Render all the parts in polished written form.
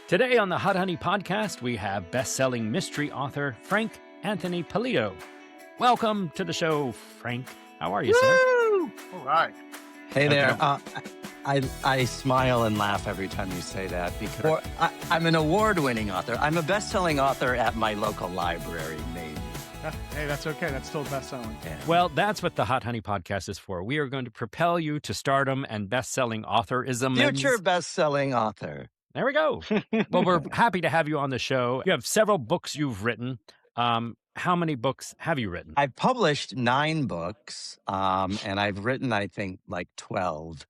Today on the Hot Honey Podcast, we have best-selling mystery author Frank Anthony Polito. Welcome to the show, Frank. How are you, sir? Woo! All right. Hey there. Okay. I smile and laugh every time you say that because I'm an award-winning author. I'm a best-selling author at my local library, maybe. Hey, that's okay. That's still best-selling. Yeah. Well, that's what the Hot Honey Podcast is for. We are going to propel you to stardom and best-selling authorism. Future best-selling author. There we go. Well, we're happy to have you on the show. You have several books you've written. How many books have you written? I've published 9 books, and I've written, I think, like 12.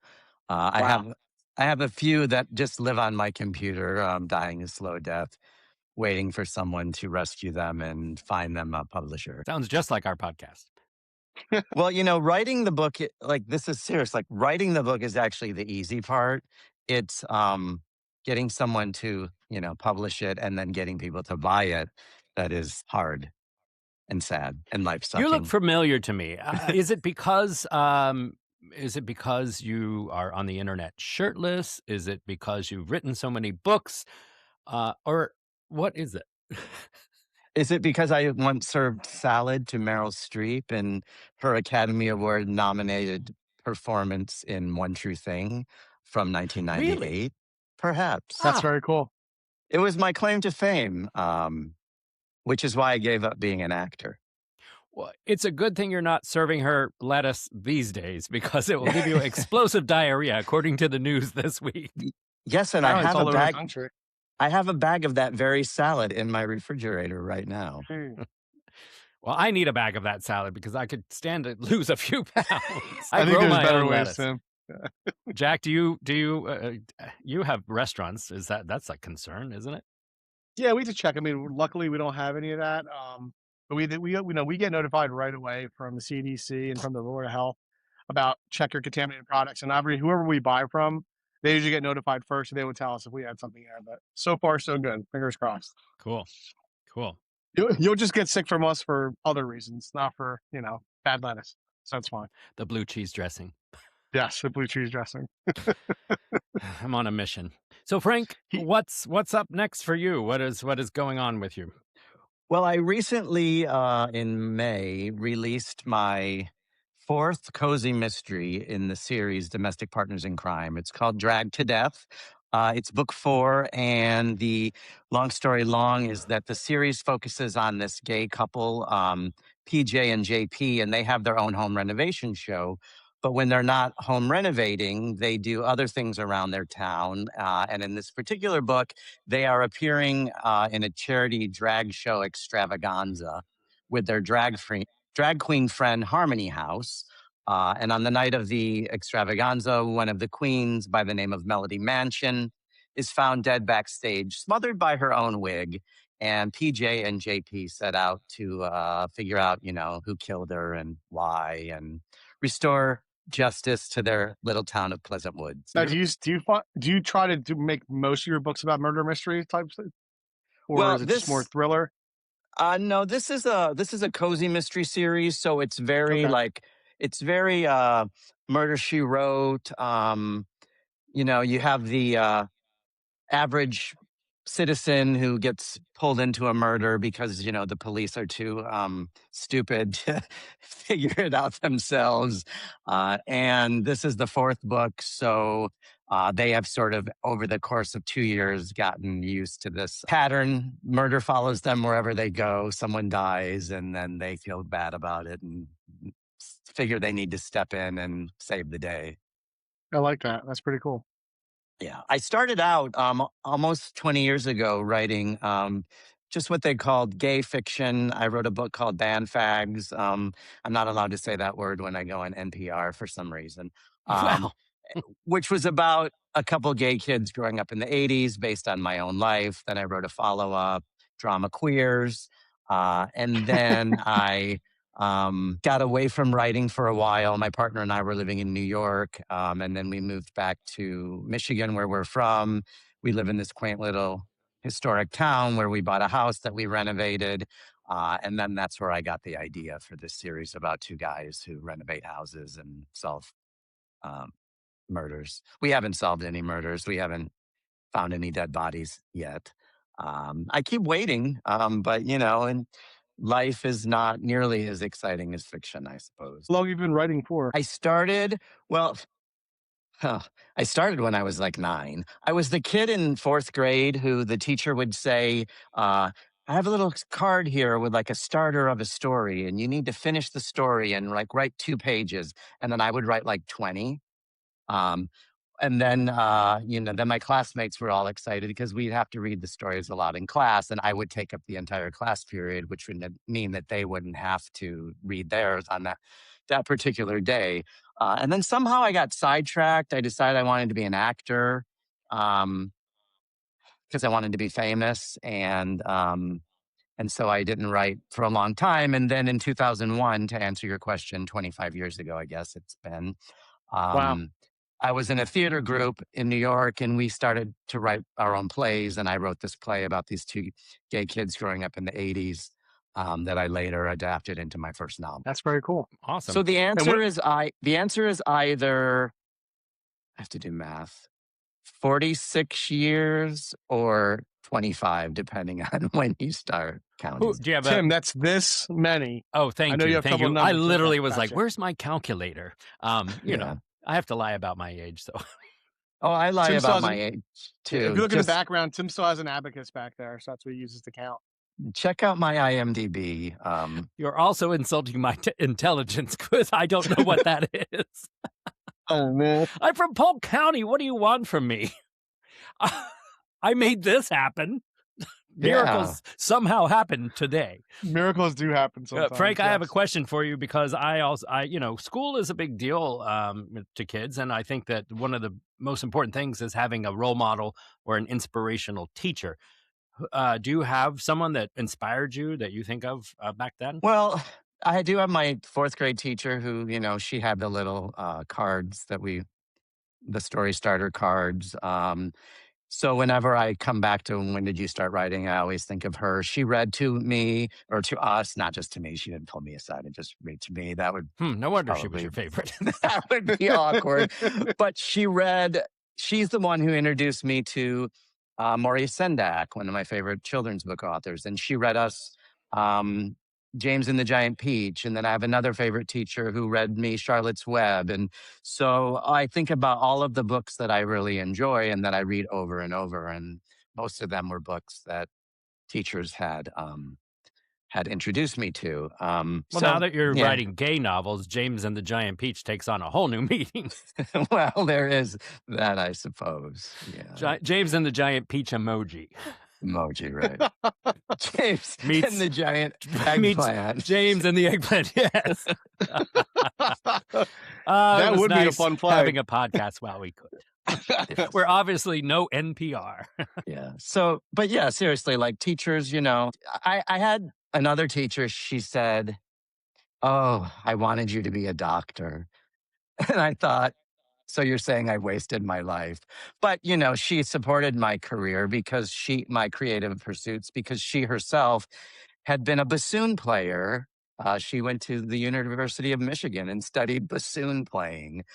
Wow. I have a few that just live on my computer, dying a slow death, waiting for someone to rescue them and find them a publisher. Sounds just like our podcast. Well, writing the book, this is serious. Like writing the book is actually the easy part. It's getting someone to, publish it and then getting people to buy it. That is hard and sad and life-sucking. You look familiar to me. Is it because you are on the internet shirtless? Is it because you've written so many books? Or what is it? Is it because I once served salad to Meryl Streep in her Academy Award nominated performance in One True Thing from 1998? Really? Perhaps. That's very cool. It was my claim to fame, which is why I gave up being an actor. Well, it's a good thing you're not serving her lettuce these days because it will give you explosive diarrhea, according to the news this week. Yes, and Apparently I it's have all a over the bag. country. I have a bag of that very salad in my refrigerator right now. Well, I need a bag of that salad because I could stand to lose a few pounds. I think grow there's my better own ways, lettuce. Tim. Jack, you have restaurants? That's a concern, isn't it? Yeah, we have to check. I mean, luckily we don't have any of that. But we get notified right away from the CDC and from the Board of Health about check your contaminated products. And whoever we buy from, they usually get notified first, and they would tell us if we had something there. But so far, so good. Fingers crossed. Cool. You'll just get sick from us for other reasons, not for bad lettuce. So that's fine. The blue cheese dressing. Yes, the blue cheese dressing. I'm on a mission. So, Frank, what's up next for you? What is going on with you? Well, I recently, in May, released my 4th cozy mystery in the series Domestic Partners in Crime. It's called Dragged to Death. It's book 4, and the long story long is that the series focuses on this gay couple, PJ and JP, and they have their own home renovation show. But when they're not home renovating, they do other things around their town. And in this particular book, they are appearing in a charity drag show extravaganza with their drag queen friend Harmony House. And on the night of the extravaganza, one of the queens by the name of Melody Mansion is found dead backstage, smothered by her own wig. And PJ and JP set out to figure out, who killed her and why, and restore justice to their little town of Pleasant Woods. Now, do you try to make most of your books about murder mystery types, or is it just more thriller? No, this is a cozy mystery series, so it's very Murder She Wrote. You have the average citizen who gets pulled into a murder because the police are too stupid to figure it out themselves, and this is the 4th book, so they have sort of over the course of 2 years gotten used to this pattern. Murder follows them wherever they go. Someone dies and then they feel bad about it and figure they need to step in and save the day. I like that. That's pretty cool. Yeah, I started out almost 20 years ago writing just what they called gay fiction. I wrote a book called Band Fags. I'm not allowed to say that word when I go on NPR for some reason, Wow. which was about a couple gay kids growing up in the 80s based on my own life. Then I wrote a follow-up, Drama Queers. And then I got away from writing for a while. My partner and I were living in New York, and then we moved back to Michigan, where we're from. We live in this quaint little historic town where we bought a house that we renovated. And then that's where I got the idea for this series about 2 guys who renovate houses and solve murders. We haven't solved any murders. We haven't found any dead bodies yet. I keep waiting, but and life is not nearly as exciting as fiction, I suppose. How long have you been writing for? I started, well, huh, I started when I was like 9. I was the kid in 4th grade who the teacher would say, I have a little card here with like a starter of a story, and you need to finish the story and like write 2 pages. And then I would write like 20. Um, and then, then my classmates were all excited because we'd have to read the stories a lot in class, and I would take up the entire class period, which would mean that they wouldn't have to read theirs on that particular day. And then somehow I got sidetracked. I decided I wanted to be an actor because I wanted to be famous, and so I didn't write for a long time. And then in 2001, to answer your question, 25 years ago, I guess it's been. Wow, Um, I was in a theater group in New York, and we started to write our own plays. And I wrote this play about these 2 gay kids growing up in the 80s that I later adapted into my first novel. that's very cool. Awesome. So the And answer what? is either I have to do math, 46 years or 25, depending on when you start counting. Do you have Tim, that's this many. Oh, thank I know you. you have Thank trouble you. I numbers. literally Okay, was like, gotcha. where's my calculator? You know, Yeah. I have to lie about my age. So Oh, I lie Tim still about has my an, age if too. you look in the Just background, Tim still has an abacus back there, so that's what he uses to count. check out my IMDb. you're also insulting my intelligence because I don't know what that is. Oh man, I'm from Polk County. What do you want from me? I made this happen. Miracles somehow happened today. miracles do happen sometimes. Frank, I have a yes. question for you because school is a big deal to kids. And I think that one of the most important things is having a role model or an inspirational teacher. Do you have someone that inspired you that you think of back then? Well, I do have my 4th grade teacher who, she had the little cards the story starter cards. So whenever I come back to when did you start writing, I always think of her. She read to me or to us, not just to me. She didn't pull me aside and just read to me. That would No wonder she was probably your favorite. that would be awkward. But she's the one who introduced me to Maurice Sendak, one of my favorite children's book authors. And she read us um, James and the Giant Peach. And then I have another favorite teacher who read me Charlotte's Web. And so I think about all of the books that I really enjoy and that I read over and over. And most of them were books that teachers had introduced me to. Well, so now that you're yeah. writing gay novels, James and the Giant Peach takes on a whole new meaning. Well, there is that, I suppose. Yeah. James and the Giant Peach emoji. Emoji, right. James Meets- and the giant Meets eggplant. James and the eggplant, yes. That it was would be a nice fun play. having a podcast while we could. We're obviously no NPR. Yeah. So, but yeah, seriously, like teachers, I had another teacher, she said, "Oh, I wanted you to be a doctor." And I thought, so you're saying I wasted my life. But, she supported my career my creative pursuits, because she herself had been a bassoon player. She went to the University of Michigan and studied bassoon playing,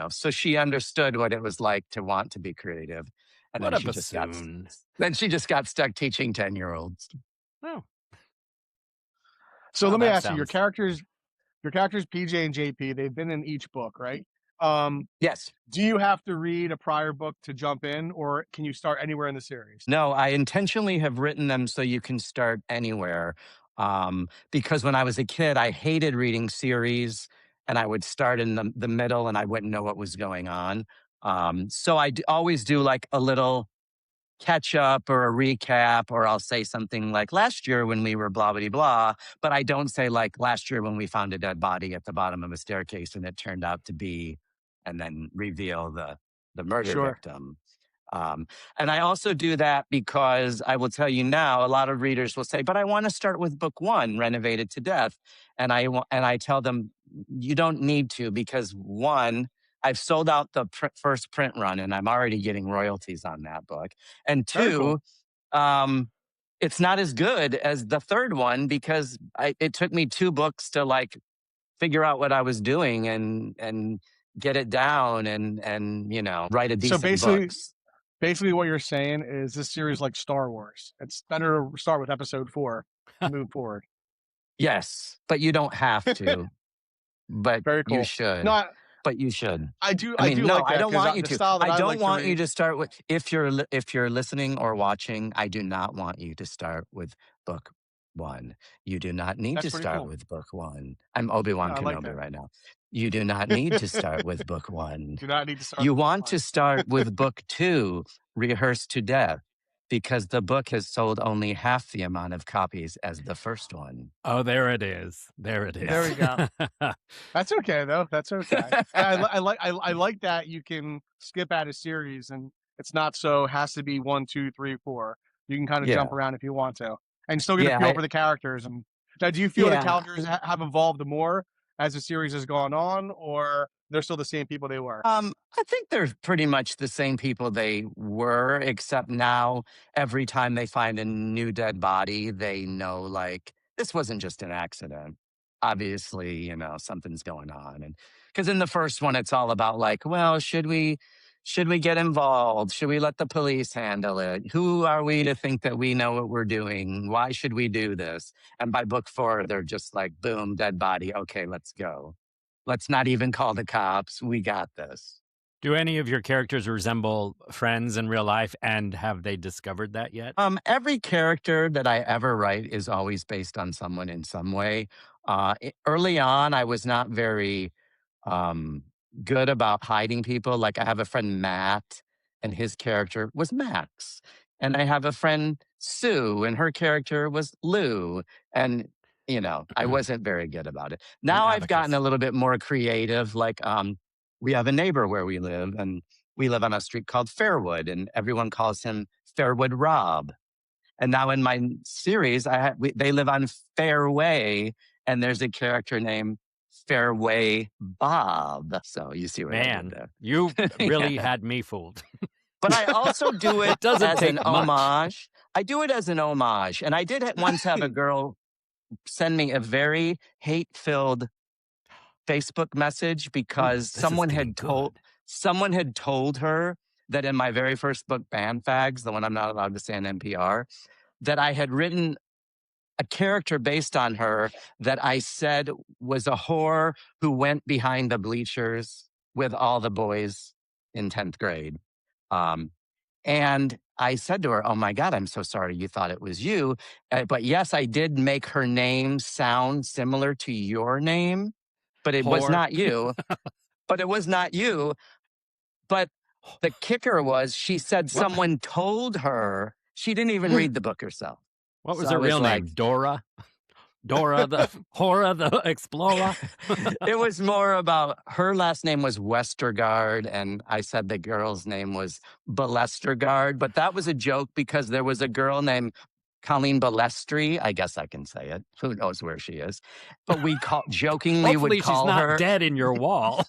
so she understood what it was like to want to be creative. And What then a bassoon. she just got stuck teaching 10-year-olds. Oh. So Wow, let me that ask you, sounds- your characters PJ and JP, they've been in each book, right? Yes. Do you have to read a prior book to jump in, or can you start anywhere in the series? No, I intentionally have written them so you can start anywhere. Because when I was a kid, I hated reading series, and I would start in the middle and I wouldn't know what was going on. So I always do like a little catch up or a recap, or I'll say something like last year when we were blah, blah, blah. But I don't say like last year when we found a dead body at the bottom of a staircase and it turned out to be, and then reveal the murder Sure. victim. And I also do that because I will tell you now, a lot of readers will say, but I want to start with book 1, Renovated to Death. And I tell them, you don't need to, because 1, I've sold out the first print run and I'm already getting royalties on that book. And Very 2, cool. it's not as good as the third one, because it took me 2 books to like figure out what I was doing and get it down and write a decent basically, books. basically what you're saying is this series like Star Wars. It's better to start with episode 4 to move forward. Yes, but you don't have to. But Very you cool. No, should. But you should. I I mean, do no, like I that don't because want you the to. style that I I don't like to want you read. to start with if you're listening or watching, I do not want you to start with book 1. You do not need That's to pretty start cool. with book 1. I'm Obi-Wan I like Kenobi that. right now. You do not need to start with book 1. Do not need to start You with book want 1. to start with book 2, Rehearsed to Death, because the book has sold only half the amount of copies as the first one. Oh, there it is. There it There is. we go. That's okay though. That's okay. And I like that you can skip out a series and it's not so has to be 1, 2, 3, 4. You can kind of jump Yeah. around if you want to, and still get a Yeah, feel for the characters. And now, do you feel the yeah. characters have evolved more as the series has gone on, or they're still the same people they were? I think they're pretty much the same people they were, except now every time they find a new dead body, they know like this wasn't just an accident. Obviously, something's going on. And because in the first one, it's all about like, well, should we get involved? Should we let the police handle it? Who are we to think that we know what we're doing? Why should we do this? And by book 4, they're just like, boom, dead body. Okay, let's go. Let's not even call the cops. We got this. Do any of your characters resemble friends in real life, and have they discovered that yet? Every character that I ever write is always based on someone in some way. Early on, I was not very um, good about hiding people. Like I have a friend Matt, and his character was Max, and I have a friend Sue, and her character was Lou, and I wasn't very good about it. An Now I've gotten abacus. a little bit more creative. Like we have a neighbor where we live, and we live on a street called Fairwood, and everyone calls him Fairwood Rob. And now in my series, they live on Fairway, and there's a character named Fairway Bob. So you see what I did Man, there. you really Yeah. had me fooled. But I also do it It doesn't as take an much. homage. I do it as an homage. And I did once have a girl send me a very hate-filled Facebook message Ooh, because this is getting good. someone had told her that in my very first book, Band Fags, the one I'm not allowed to say on NPR, that I had written a character based on her that I said was a whore who went behind the bleachers with all the boys in 10th grade. Um, and I said to her, "Oh my God, I'm so sorry you thought it was you. But yes, I did make her name sound similar to your name, but it was Whore. not you. But it was not you. But the kicker was she said What, someone told her she didn't even read the book herself. what was So I her was real like, name? Dora? Dora the Hora the Explorer? it was more about her last name was Westergaard, and I said the girl's name was Balestergaard, but that was a joke because there was a girl named Colleen Balestri. I guess I can say it. Who knows where she is? But jokingly would Hopefully she's call not her, dead in your wall.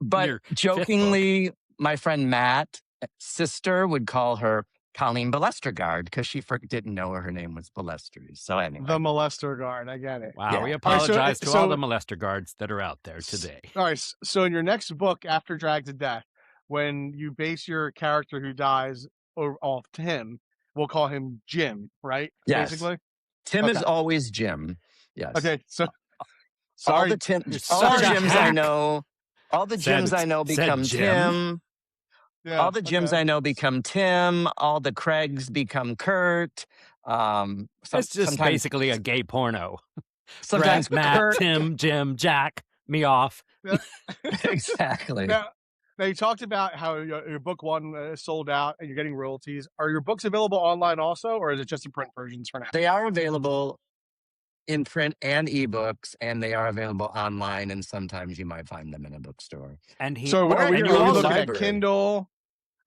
but Your 5th book. jokingly, my friend Matt's sister would call her Colleen Balestergaard because she didn't know her name was Balestri. So anyway. The molester guard. I get it. Wow, Yeah. we All right, apologize to all so the molester guards that are out there today. all right. So in your next book, After Drag to Death, when you base your character who dies off Tim, we'll call him Jim, right? Yes. Basically. Tim is Okay. always Jim. Yes. Okay. So All sorry. the You're all the such a Jims I hack. know, all the Said- Jims I know said become Jim. Tim. Yeah, All the Jims okay. I know become Tim. All the Craigs become Kurt. It's just Sometimes basically a gay porno. sometimes Brett, Matt, Kurt. Tim, Jim, Jack, me off. Exactly. Now you talked about how your book 1 is sold out and you're getting royalties. Are your books available online also, or is it just in print versions for now? They are available in print and ebooks, and they are available online, and sometimes you might find them in a bookstore. And he So Or are we at your looking at library. Kindle?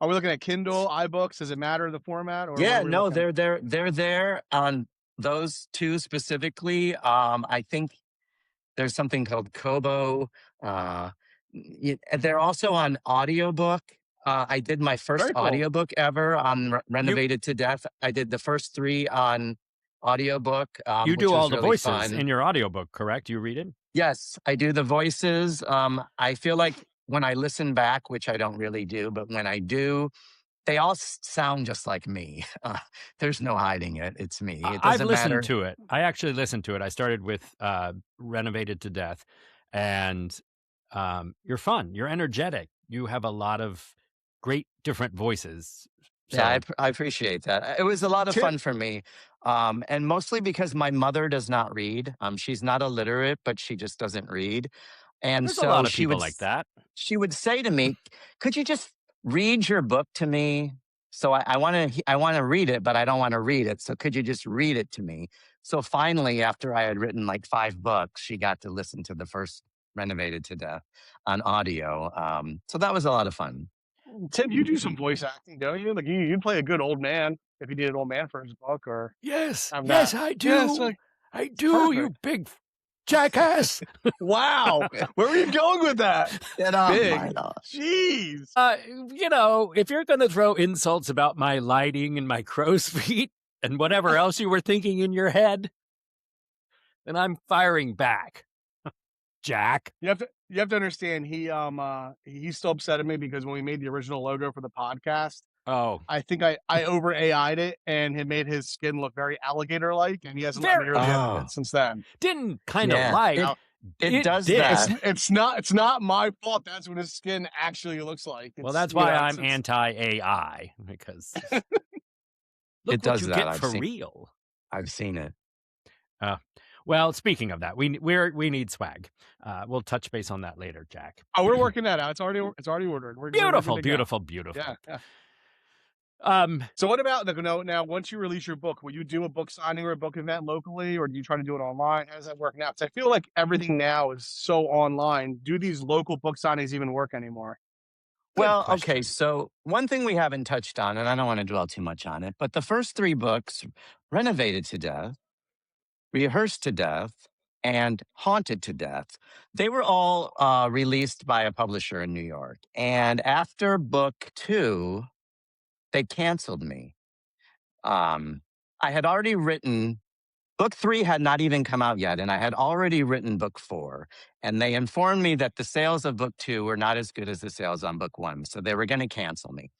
Are we looking at Kindle, iBooks? Does it matter the format? Or Yeah, what are we no, looking at? they're there on those two specifically. I think there's something called Kobo. They're also on audiobook. I did my first Very cool. audiobook ever on Renovated to Death. I did the first 3 on audiobook. you which do was all the really voices fun. in your audiobook, correct? You read it? Yes, I do the voices. I feel like when I listen back, which I don't really do, but when I do, they all sound just like me. There's no hiding it. It's me. It I've doesn't listened matter. to it. I actually listened to it. I started with Renovated to Death, and you're fun. You're energetic. You have a lot of great different voices. Yeah, So I appreciate that. It was a lot of Tip. fun for me, and mostly because my mother does not read. She's not illiterate, but she just doesn't read, and there's a so lot of people like that. she would say to me, "Could you just read your book to me? So I want to read it, but I don't want to read it. So could you just read it to me?" So finally, after I had written like 5 books, she got to listen to the first Renovated to Death on audio. So that was a lot of fun. Tim, you do some voice acting, don't you? Like you play a good old man if you need an old man for his book, or Yes, have yes, that. I Yeah, it's do. like I it's do. You perfect. big jackass. Wow, where were you going with that? Get off my Big, lawn. jeez. If you're going to throw insults about my lighting and my crow's feet and whatever else you were thinking in your head, then I'm firing back, Jack. You have to understand he's still upset at me because when we made the original logo for the podcast, Oh, I think I over AI'd it and it made his skin look very alligator like, and he hasn't let me very hear the end of Oh, it since then. didn't kind of yeah. like Now It it does it's did. that. it's not my fault. That's what his skin actually looks like. Well, It's that's why I'm it's anti AI because It look what does you that. get for real. I've seen it. Uh, well, speaking of that, we need swag. We'll touch base on that later, Jack. we're working that out. It's already ordered. We're good Beautiful, to go. beautiful, beautiful. Yeah, yeah. Um, So what about now? Once you release your book, will you do a book signing or a book event locally, or do you try to do it online? How does that work now? Because I feel like everything now is so online. Do these local book signings even work anymore? good Well, okay. question. So one thing we haven't touched on, and I don't want to dwell too much on it, but the first 3 books, Renovated to Death, Rehearsed to Death, and Haunted to Death, they were all released by a publisher in New York. And after book 2, they canceled me. I had already written book 3 had not even come out yet, and I had already written book 4. And they informed me that the sales of book 2 were not as good as the sales on book 1, so they were going to cancel me.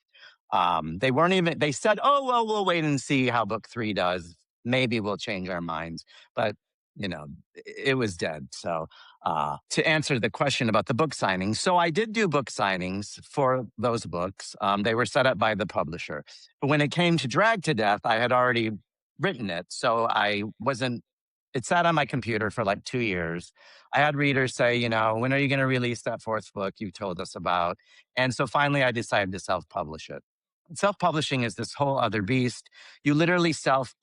They weren't even. They said, "Oh well, we'll wait and see how book 3 does. Maybe we'll change our minds." But it was dead. So to answer the question about the book signings, so I did do book signings for those books. They were set up by the publisher. But when it came to Drag to Death, I had already written it, so I wasn't. It sat on my computer for like 2 years. I had readers say, when are you going to release that 4th book you told us about? And so finally, I decided to self-publish it. Self-publishing is this whole other beast. You literally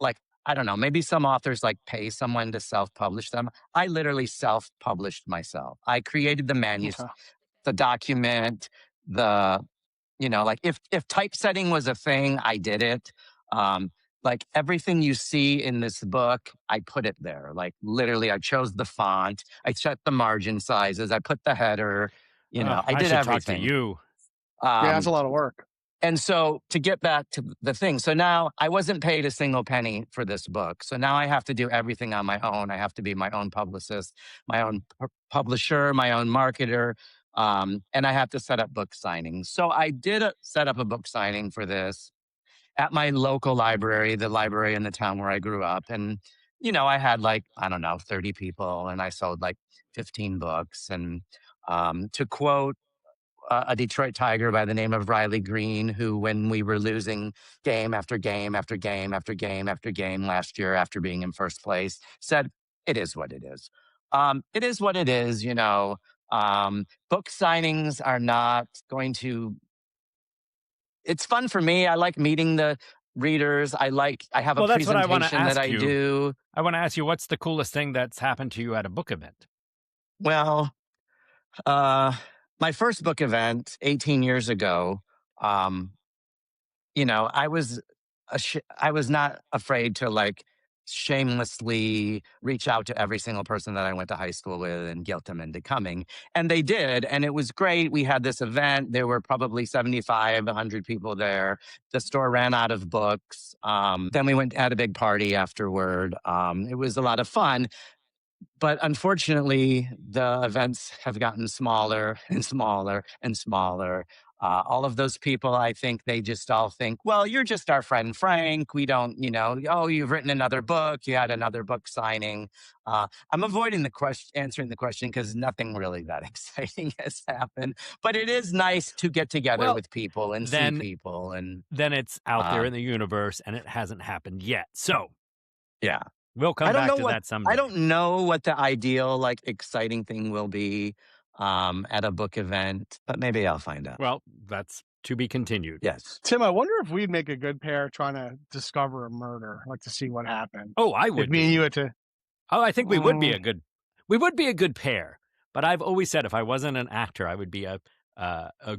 like, I don't know, maybe some authors like pay someone to self-publish them. I literally self-published myself. I created the Okay. the document, the, like if typesetting was a thing, I did it. Um, like everything you see in this book, I put it there. Like literally, I chose the font, I set the margin sizes, I put the header, I I did should talk to everything. you. Yeah, that's Um, a lot of work. and so to get back to the thing, so now I wasn't paid a single penny for this book. So now I have to do everything on my own. I have to be my own publicist, my own publisher, my own marketer, and I have to set up book signings. So I did set up a book signing for this at my local library, the library in the town where I grew up. And, I had like, I don't know, 30 people and I sold like 15 books. And to quote a Detroit Tiger by the name of Riley Green, who, when we were losing game after game after game after game after game last year after being in first place, said, "It is what it is." It is what it is, book signings are not going to, it's fun for me. I like meeting the readers. I have a Well, that's what I want to presentation that ask I you. do. I want to ask you, what's the coolest thing that's happened to you at a book event? Well, uh, my first book event 18 years ago, um, I was I was not afraid to like shamelessly reach out to every single person that I went to high school with and guilt them into coming. And they did. And it was great. We had this event. There were probably 75, 100 people there. The store ran out of books. Then we went had a big party afterward. It was a lot of fun. But unfortunately, the events have gotten smaller and smaller and smaller. All of those people, I think they just all think, well, you're just our friend Frank. We don't, oh, you've written another book. You had another book signing. I'm avoiding the question, answering the question because nothing really that exciting has happened. But it is nice to get together Well, with people and see then people. And then it's out there uh, in the universe and it hasn't happened yet. So yeah, we'll come back to that I someday. don't know what the ideal, like, exciting thing will be at a book event, but maybe I'll find out. Well, that's to be continued. Yes. Tim, I wonder if we'd make a good pair trying to discover a murder, like to see what happened. Oh, I If would me and be. you had to, Oh, I think mm, we would be a good pair. But I've always said if I wasn't an actor, I would be a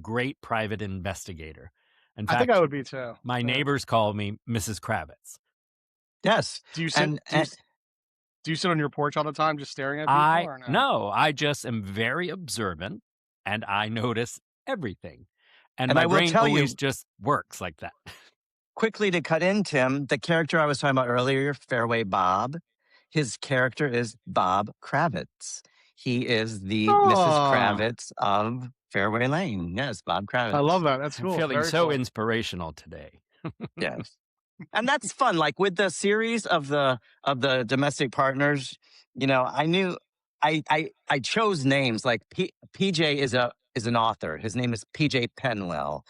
great private investigator. In I think I fact, would be too. my Yeah. neighbors call me Mrs. Kravitz. Yes. Do you sit? And, Do you and do you sit on your porch all the time, just staring at people, I or no? no, I just am very observant and I notice everything. And and my I will brain tell always you just works like that. quickly to cut in, Tim, the character I was talking about earlier, Fairway Bob, his character is Bob Kravitz. He is the Mrs. Oh, Kravitz of Fairway Lane. Yes, Bob I love Kravitz. that. That's I'm cool. feeling Very so cool. inspirational today. Yes. And that's fun. Like with the series of the domestic partners, I knew I chose names like PJ is an author. His name is PJ Penwell.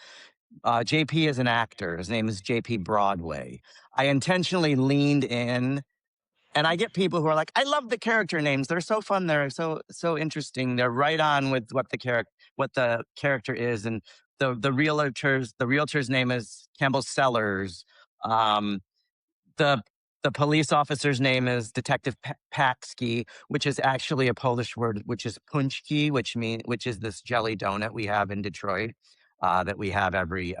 JP is an actor. His name is JP Broadway. I intentionally leaned in, and I get people who are like, "I love the character names. They're so fun. They're so interesting. They're right on with what the character is." And the realtor's name is Campbell Sellers. Um, the the police officer's name is Detective Paczki, which is actually a Polish word, which is punchki, which is this jelly donut we have in Detroit, that we have every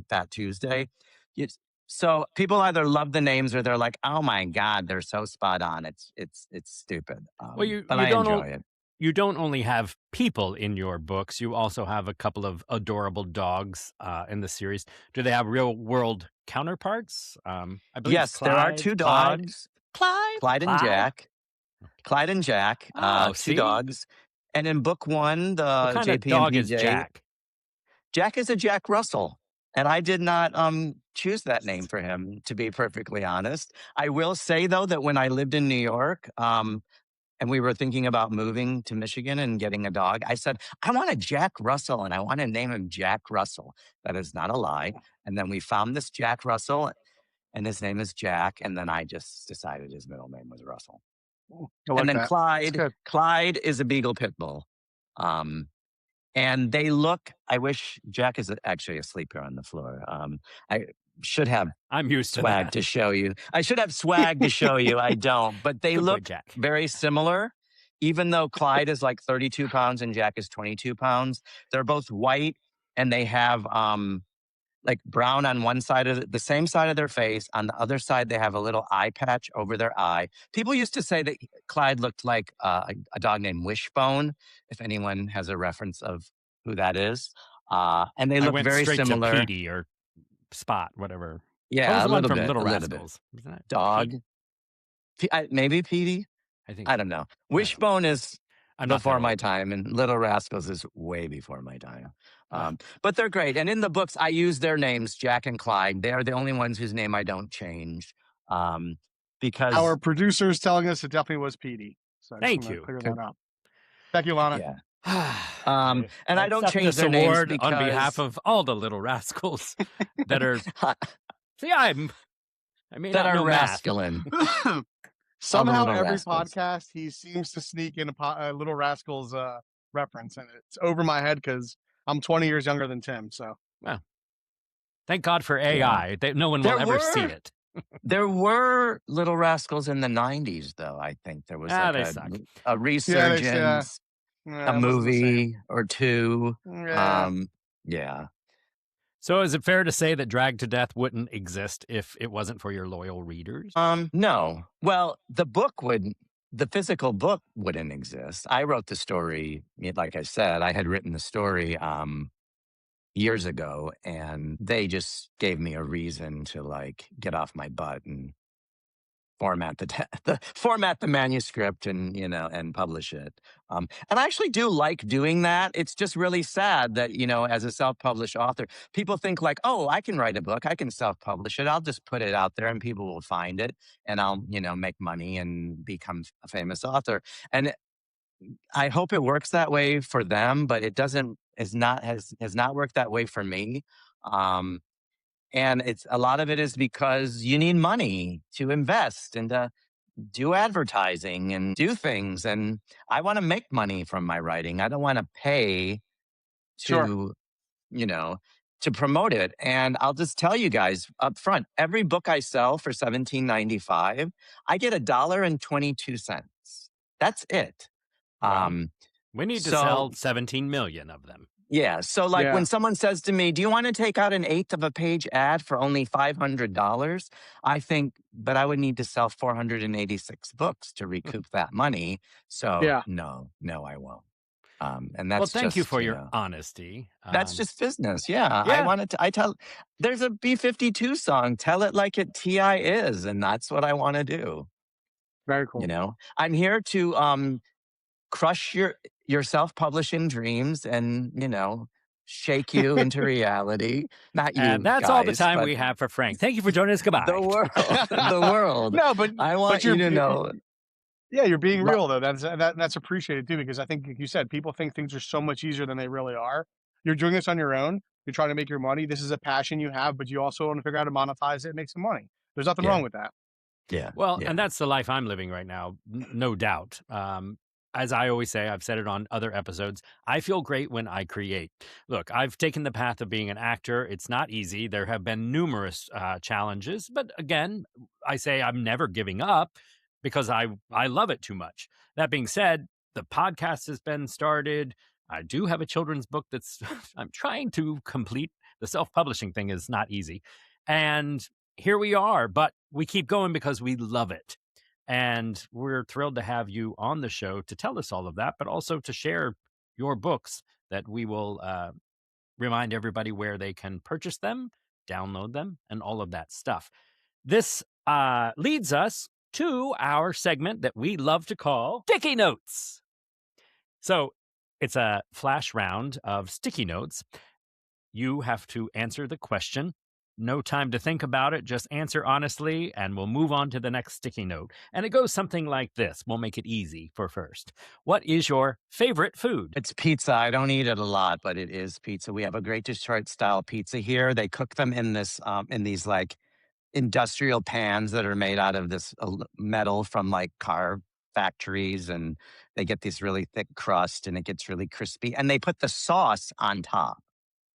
Fat Tuesday. It's, so people either love the names or they're like, "Oh my god, they're so spot on." It's stupid, Well, but I enjoy it. you don't only have people in your books, you also have a couple of adorable dogs, in the series. Do they have real world counterparts? I believe it's Yes, there are two Clyde? dogs, Clyde? Clyde and Clyde? Jack. Clyde and Jack, Oh, two see? dogs. And in book one, What the kind of JP and dog is PJ, Jack? Jack is a Jack Russell. And I did not choose that name for him, to be perfectly honest. I will say, though, that when I lived in New York, and we were thinking about moving to Michigan and getting a dog, I said, I want a Jack Russell and I want to name him Jack Russell. That is not a lie. And then we found this Jack Russell and his name is Jack. And then I just decided his middle name was Russell. I And like then that. That's good. Clyde is a Beagle Pit Bull. Um, and they look, I wish Jack is actually asleep here on the floor. I should have I'm used to swag that. to show you. I should have swag to show you. I don't, but they Good boy, look Jack. very similar. Even though Clyde is like 32 pounds and Jack is 22 pounds, they're both white and they have like brown on one side of the same side of their face. On the other side, they have a little eye patch over their eye. People used to say that Clyde looked like a dog named Wishbone, if anyone has a reference of who that is. And they I look went very straight to similar. Petey or Spot, whatever. What was Yeah, the one from a Little little bit. Rascals? Wasn't that Dog. Pete? Maybe Petey. I think I so. don't know. I don't know. Wishbone is I'm not that before my old. time, and Little Rascals is way before my time. Well, But they're great. And in the books, I use their names, Jack and Clyde. They are the only ones whose name I don't change, um, Our because producer's telling us it definitely was Petey. So I just thank want to you. clear that up. Thank you, Lana. yeah. I And I don't accept change this their names award on behalf because of all the Little Rascals that are. See, I may that not are know math. rascalin. All the Somehow, Little every Rascals. podcast, he seems to sneak in a Little Rascals reference, and it's over my head because I'm 20 years younger than Tim. So Well, thank God for Yeah. AI. No one will There ever see were it. there were Little Rascals in the 90s, though. I think there was like They suck. a resurgence, a it wasn't the same. movie or two. Yeah, Yeah. So, is it fair to say that Drag to Death wouldn't exist if it wasn't for your loyal readers? No. Well, the physical book wouldn't exist. I wrote the story, like I said, I had written the story years ago, and they just gave me a reason to like get off my butt and format format the manuscript and and publish it. And I actually do like doing that. It's just really sad that as a self-published author, people think like, oh, I can write a book, I can self-publish it, I'll just put it out there and people will find it, and I'll make money and become a famous author. And I hope it works that way for them, but it doesn't is not has not worked that way for me. Um, and it's a lot of it is because you need money to invest and to do advertising and do things. And I want to make money from my writing. I don't want to pay Sure. to, you know, to promote it. And I'll just tell you guys up front, every book I sell for 17.95, I get $1.22. That's it. Well, Um, we need to so sell 17 million of them. yeah. So like Yeah. when someone says to me, do you want to take out an eighth of a page ad for only $500? I think, but I would need to sell 486 books to recoup that money. So Yeah. no, I won't. And Well, that's thank you just, for your honesty. that's just business. Yeah. Yeah. I tell, there's a B-52 song, tell it like it TI is. And that's what I want to do. Very cool. I'm here to, crush your self-publishing dreams and shake you into reality. Not And you that's all the guys, time but we have for Frank. Thank you for joining us. Goodbye. the world. The world. No, but I want you to know. yeah, you're being Lo- real though. That's appreciated too, because I think, like you said, people think things are so much easier than they really are. You're doing this on your own. You're trying to make your money. This is a passion you have, but you also want to figure out how to monetize it and make some money. There's nothing Yeah. wrong with that. Yeah. Well, yeah. and that's the life I'm living right now, no doubt. As I always say, I've said it on other episodes, I feel great when I create. Look, I've taken the path of being an actor. It's not easy. There have been numerous challenges, but again, I say I'm never giving up because I love it too much. That being said, the podcast has been started. I do have a children's book that's I'm trying to complete. The self-publishing thing is not easy. And here we are, but we keep going because we love it. And we're thrilled to have you on the show to tell us all of that, but also to share your books that we will remind everybody where they can purchase them, download them, and all of that stuff. This leads us to our segment that we love to call Sticky Notes. So it's a flash round of sticky notes. You have to answer the question. No time to think about it. Just answer honestly, and we'll move on to the next sticky note. And it goes something like this. We'll make it easy for first. What is your favorite food? It's pizza. I don't eat it a lot, but it is pizza. We have a great Detroit style pizza here. They cook them in these like industrial pans that are made out of this metal from like car factories, and they get this really thick crust and it gets really crispy, and they put the sauce on top.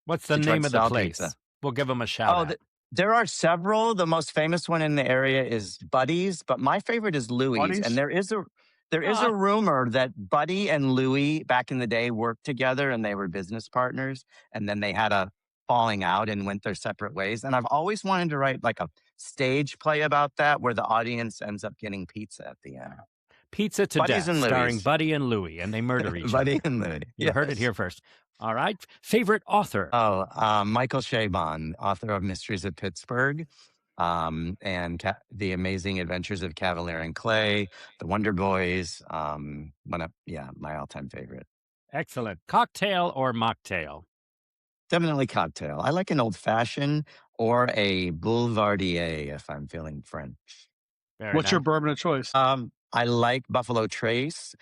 What's the Detroit name of the style place? pizza. We'll give them a shout out. There are several. The most famous one in the area is Buddy's, but my favorite is Louie's. Buddy's? And there is a rumor that Buddy and Louie back in the day worked together and they were business partners, and then they had a falling out and went their separate ways. And I've always wanted to write like a stage play about that where the audience ends up getting pizza at the end. Pizza to Buddy's Death, and starring Louie's. Buddy and Louie, and they murder each Buddy other. and Louie. You heard it Yes. here first. All right. Favorite author? Michael Chabon, author of Mysteries of Pittsburgh, and The Amazing Adventures of Cavalier and Clay, The Wonder Boys. My all-time favorite. Excellent. Cocktail or mocktail? Definitely cocktail. I like an old-fashioned or a boulevardier if I'm feeling French. Very What's your nice. bourbon of choice? I like Buffalo Trace.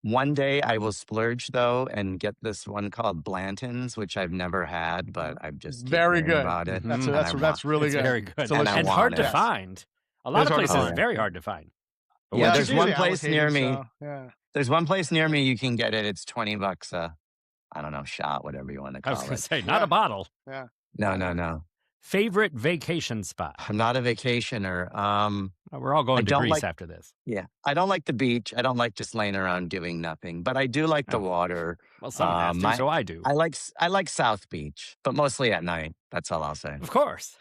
One day I will splurge though and get this one called Blanton's, which I've never had, but I've just keep Very hearing good. about it. Mhm. That's really It's good. very good. It's And I delicious. And hard want to it. find. A lot It's of hard to places, find. very hard to find. But Yeah, once there's you one do, place near me. So, yeah. There's one place near me you can get it. It's $20 I don't know, shot, whatever you want to I was call going to it. say, not Yeah. a bottle. Yeah. No. Favorite vacation spot? I'm not a vacationer. We're all I going to don't Greece like after this. Yeah, I don't like the beach. I don't like just laying around doing nothing, but I do like the Oh. water. Well, someone has to, my- so I do. I like South Beach, but mostly at night. That's all I'll say. Of course.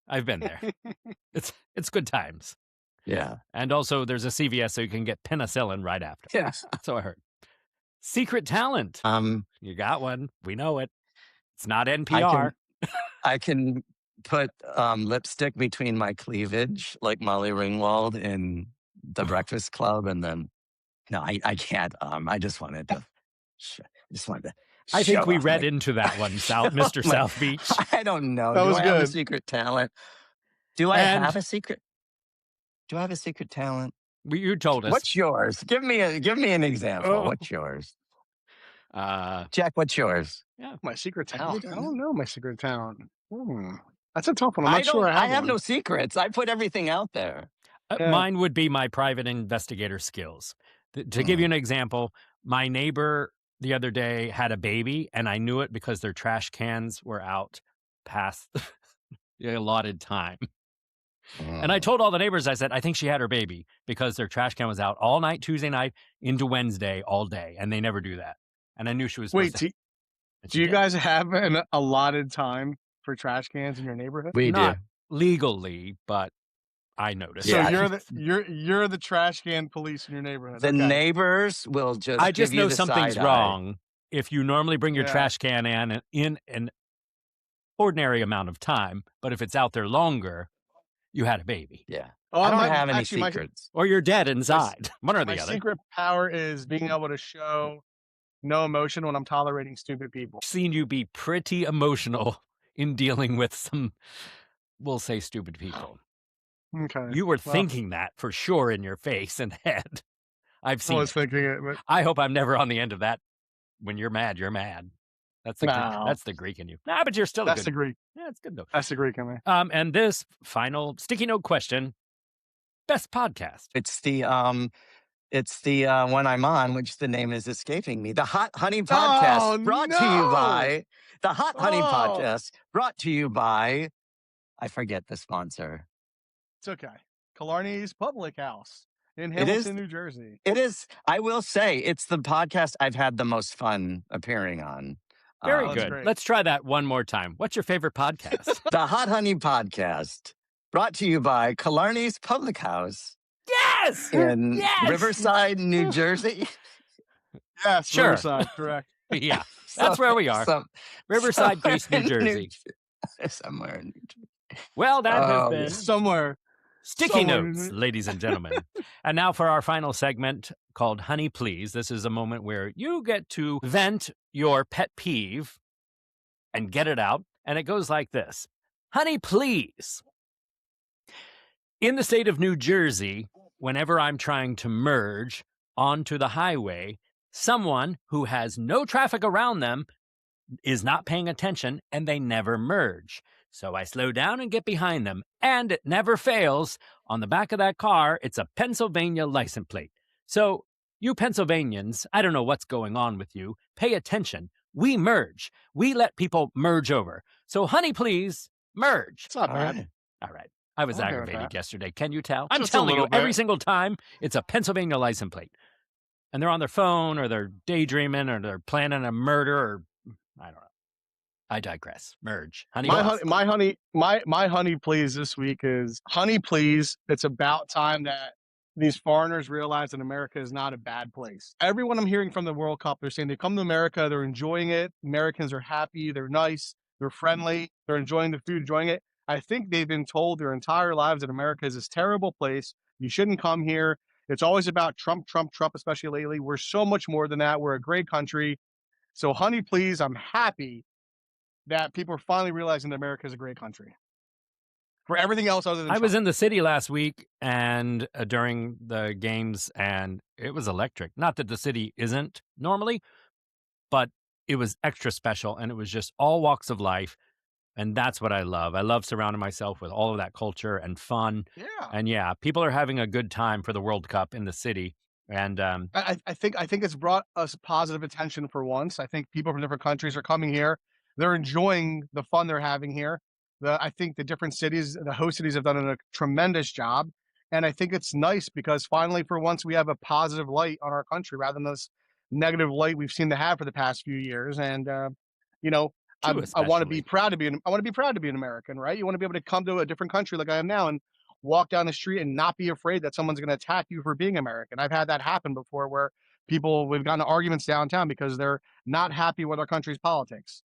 I've been there. It's good times. Yeah. And also there's a CVS so you can get penicillin right after. Yeah. So I heard. Secret talent. You got one. We know it. It's not NPR. I can put lipstick between my cleavage like Molly Ringwald in The Breakfast Club, and then no, I can't. I just wanted to I show think we off read my, into that one, show off Mr. my. South Beach. I don't know. That Do was I have a good. secret talent? Do I have And a secret? Do I have a secret talent? you told us. What's yours? Give me an example. Oh, What's yours, uh, Jack? What's yours? yeah. My secret I really talent. I don't know. don't know my secret talent. That's a tough one. I'm not sure I I have have one. no secrets. I put everything out there. Yeah. Mine would be my private investigator skills. To give you Mm. an example, my neighbor the other day had a baby, and I knew it because their trash cans were out past the allotted time. And I Mm. told all the neighbors, I said, I think she had her baby because their trash can was out all night, Tuesday night into Wednesday, all day. And they never do that. And I knew she was supposed Wait, to, and do she you did. guys have an allotted time for trash cans in your neighborhood? We do. Not legally, but I noticed. So Yeah. you're the trash can police in your neighborhood. The Okay. neighbors will just I give just you know the something's side eye. wrong if you normally bring your Yeah. trash can in an ordinary amount of time, but if it's out there longer, you had a baby Yeah. Oh, I don't my have any actually my secrets. or you're dead inside. One or my the other. secret power is being able to show no emotion when I'm tolerating stupid people. I've seen you be pretty emotional in dealing with some, we'll say, stupid people. Okay. You were Well, thinking that for sure in your face and head. I've I seen was it. thinking it, but I hope I'm never on the end of that. When you're mad, you're mad. That's the no, that's the Greek in you. Nah, but you're still a that's good. the Greek. Yeah, it's good though. That's the Greek in me. And this final sticky note question: best podcast. It's the one I'm on, which the name is escaping me. The Hot Honey Podcast, Oh brought to you no! by the Hot Honey Oh, Podcast, brought to you by I forget the sponsor. it's okay. Killarney's Public House in It is. Hamilton, New Jersey. It is. I will say it's the podcast I've had the most fun appearing on. Very that's good. great. Let's try that one more time. What's your favorite podcast? The Hot Honey Podcast, brought to you by Killarney's Public House Yes. in Yes! Riverside, New Jersey. Yes, Sure. Riverside, correct. Yeah, that's where we are. Riverside-based New Jersey. Somewhere in New Jersey. Well, that has been Somewhere. Sticky somewhere- Notes, ladies and gentlemen. And now for our final segment called Honey Please. This is a moment where you get to vent your pet peeve and get it out. And it goes like this. Honey Please. In the state of New Jersey, whenever I'm trying to merge onto the highway, someone who has no traffic around them is not paying attention and they never merge. So I slow down and get behind them, and it never fails. On the back of that car, it's a Pennsylvania license plate. So you Pennsylvanians, I don't know what's going on with you. Pay attention. We merge. We let people merge over. So honey, please, merge. It's not All bad. right. All right. I was I'm okay with aggravated that. yesterday. Can you tell? I'm Just a telling you, little every bit. single time, it's a Pennsylvania license plate. And they're on their phone, or they're daydreaming, or they're planning a murder, or I don't know. I digress. Merge. Honey, My please. my honey please this week is honey please. It's about time that these foreigners realize that America is not a bad place. Everyone I'm hearing from the World Cup, they're saying they come to America, they're enjoying it. Americans are happy, they're nice, they're friendly, they're enjoying the food, enjoying it. I think they've been told their entire lives that America is this terrible place. You shouldn't come here. It's always about Trump, Trump, Trump, especially lately. We're so much more than that. We're a great country. So honey please, I'm happy that people are finally realizing that America is a great country for everything else other than I was Trump. in the city last week and during the games, and it was electric. Not that the city isn't normally, but it was extra special, and it was just all walks of life. And that's what I love. I love surrounding myself with all of that culture and fun. Yeah. And yeah, people are having a good time for the World Cup in the city. And I think it's brought us positive attention for once. I think people from different countries are coming here. They're enjoying the fun they're having here. I think the different cities, the host cities have done a tremendous job. And I think it's nice because finally, for once, we have a positive light on our country rather than this negative light we've seemed to have for the past few years. And, you know, I want to be especially. proud to be I want to be proud to be an American, right? You want to be able to come to a different country like I am now and walk down the street and not be afraid that someone's going to attack you for being American. I've had that happen before where we've gotten into arguments downtown because they're not happy with our country's politics.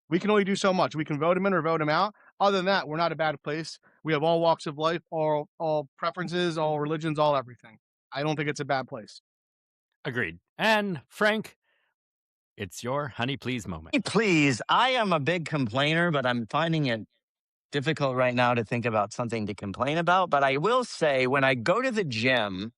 We can only do so much. We can vote them in or vote them out. other than that, we're not a bad place. We have all walks of life, all preferences, all religions, all everything. I don't think it's a bad place. Agreed. And Frank, it's your honey please moment. Please, I am a big complainer, but I'm finding it difficult right now to think about something to complain about. But I will say, when I go to the gym,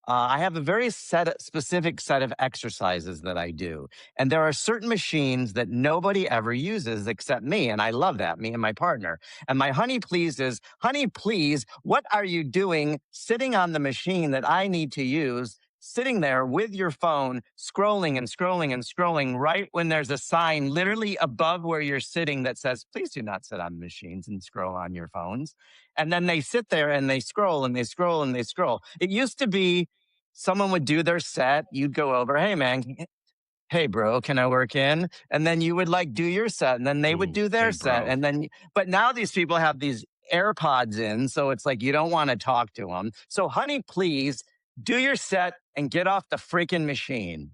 I have a very specific set of exercises that I do. And there are certain machines that nobody ever uses except me. And I love that, me and my partner. And my honey please is, honey, please, what are you doing sitting on the machine that I need to use? Sitting there with your phone, scrolling and scrolling and scrolling, right when there's a sign literally above where you're sitting that says, please do not sit on machines and scroll on your phones. And then they sit there and they scroll and they scroll and they scroll. It used to be someone would do their set, you'd go over, hey man, hey bro, can I work in? And then you would like do your set, and then they would do their hey, set. bro. And then, but now these people have these AirPods in, so it's like you don't want to talk to them. So honey, please do your set and get off the freaking machine.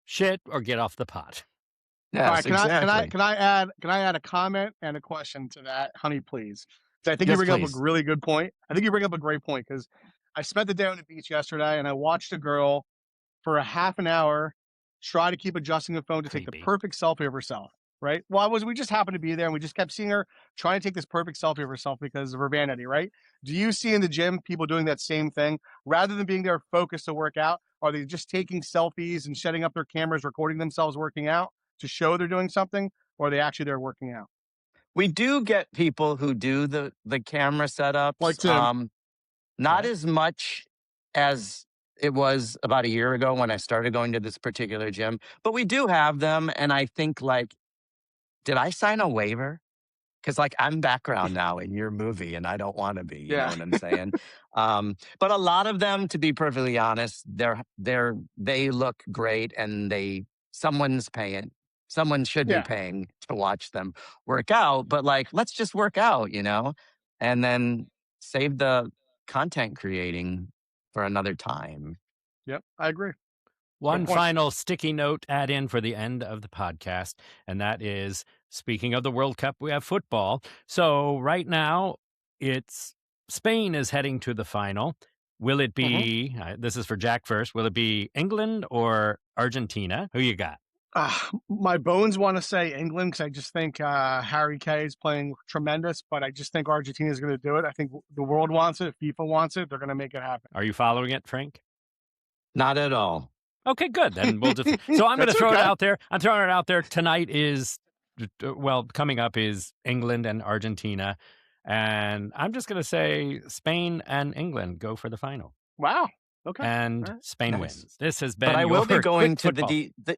Shit or get off the pot. Yes, All right, exactly. can I add a comment and a question to that, honey, please? 'Cause I think you Yes, bring up please. a really good point. I think you bring up a great point because I spent the day on the beach yesterday and I watched a girl for a half an hour try to keep adjusting the phone to take the Creepy. perfect selfie of herself. Right? Well, we just happened to be there and we just kept seeing her trying to take this perfect selfie of herself because of her vanity, right? Do you see in the gym people doing that same thing rather than being there focused to work out? Are they just taking selfies and setting up their cameras, recording themselves working out to show they're doing something, or are they actually there working out? We do get people who do the camera Like setups. Tim. Not Right. as much as it was about a year ago when I started going to this particular gym, but we do have them. And I think, like, did I sign a waiver? Because, like, I'm background now in your movie and I don't want to be, you know Yeah. what I'm saying? But a lot of them, to be perfectly honest, they look great, and someone's paying. Someone should be Yeah. paying to watch them work out. But, like, let's just work out, and then save the content creating for another time. Yep. I agree. One point. final sticky note add in for the end of the podcast, and that is, speaking of the World Cup, we have football. So right now, it's Spain is heading to the final. Will it be, this is for Jack first, will it be England or Argentina? Who you got? My bones want to say England because I just think Harry Kay is playing tremendous, but I just think Argentina is going to do it. I think the world wants it. FIFA wants it. They're going to make it happen. Are you following it, Frank? Not at all. Okay, good. Then we'll just. So I'm going to That's throw it okay. out there. I'm throwing it out there. Tonight is, well, coming up is England and Argentina. And I'm just going to say Spain and England go for the final. Wow. Okay. And All right. Spain Nice. wins. This has been But I will be your going quick to football.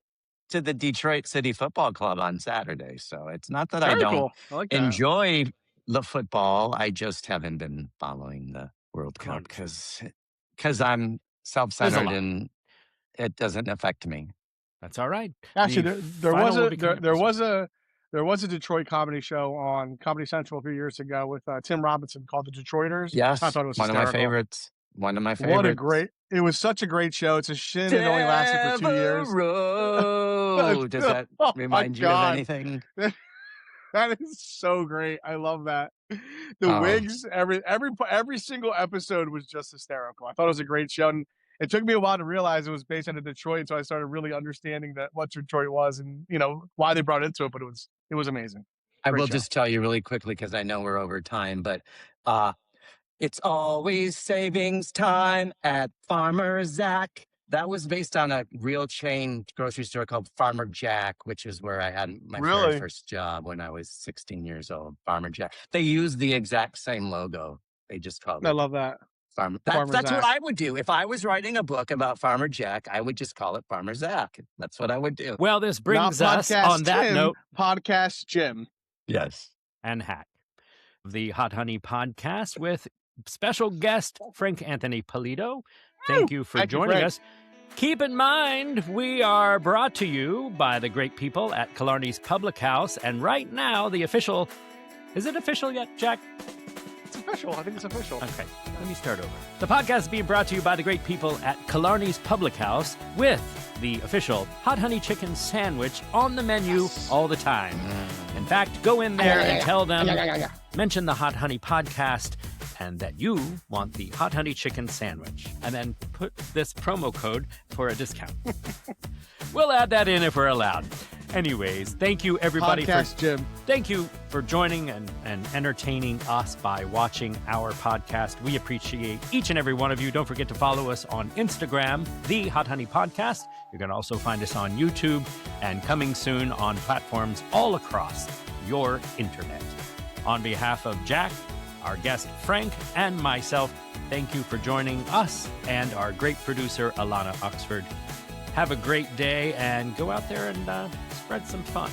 to the Detroit City Football Club on Saturday. So it's not that I Very don't cool. I like that. enjoy the football. I just haven't been following the World Cup Clumsy. because I'm There's a self-centered lot. and it doesn't affect me. That's all right. Actually, The there final was will a be coming up there this week. was a Detroit comedy show on Comedy Central a few years ago with Tim Robinson called The Detroiters. I Yes, thought it was one of my hysterical. favorites. One of my What a favorites. it was such a great show. It's a shame it only lasted for 2 years. Devereaux. Does that Oh my remind you of God. anything? That is so great. I love that. The Oh. wigs, every single episode was just hysterical. I thought it was a great show, and it took me a while to realize it was based out of Detroit. So I started really understanding what Detroit was, and why they brought into it. But it was amazing. I Great will show. just tell you really quickly because I know we're over time, but it's always savings time at Farmer Zach. That was based on a real chain grocery store called Farmer Jack, which is where I had my very Really? first job when I was 16 years old. Farmer Jack. They used the exact same logo. They just called I it love that. Farmer. Farmer That's what Zach. I would do. If I was writing a book about Farmer Jack, I would just call it Farmer Zach. That's what I would do. Well, this Not brings us podcast on that Tim, note podcast Jim. Yes. and Hack, the Hot Honey podcast with special guest Frank Anthony Polito. Thank you for Thank you, joining Frank. us. Keep in mind, we are brought to you by the great people at Killarney's Public House. And right now, the official, is it official yet, Jack? It's official. I think it's official. Okay, let me start over. The podcast is being brought to you by the great people at Killarney's Public House with the official Hot Honey Chicken Sandwich on the menu all the time. In fact, go in there and tell them, Yeah. mention the Hot Honey podcast, and that you want the Hot Honey Chicken Sandwich. And then put this promo code for a discount. We'll add that in if we're allowed. Anyways, thank you everybody Jim. Thank you for joining and entertaining us by watching our podcast. We appreciate each and every one of you. Don't forget to follow us on Instagram, The Hot Honey Podcast. You can also find us on YouTube and coming soon on platforms all across your internet. On behalf of Jack, our guest Frank, and myself, thank you for joining us and our great producer, Alana Oxford. Have a great day and go out there and spread some fun.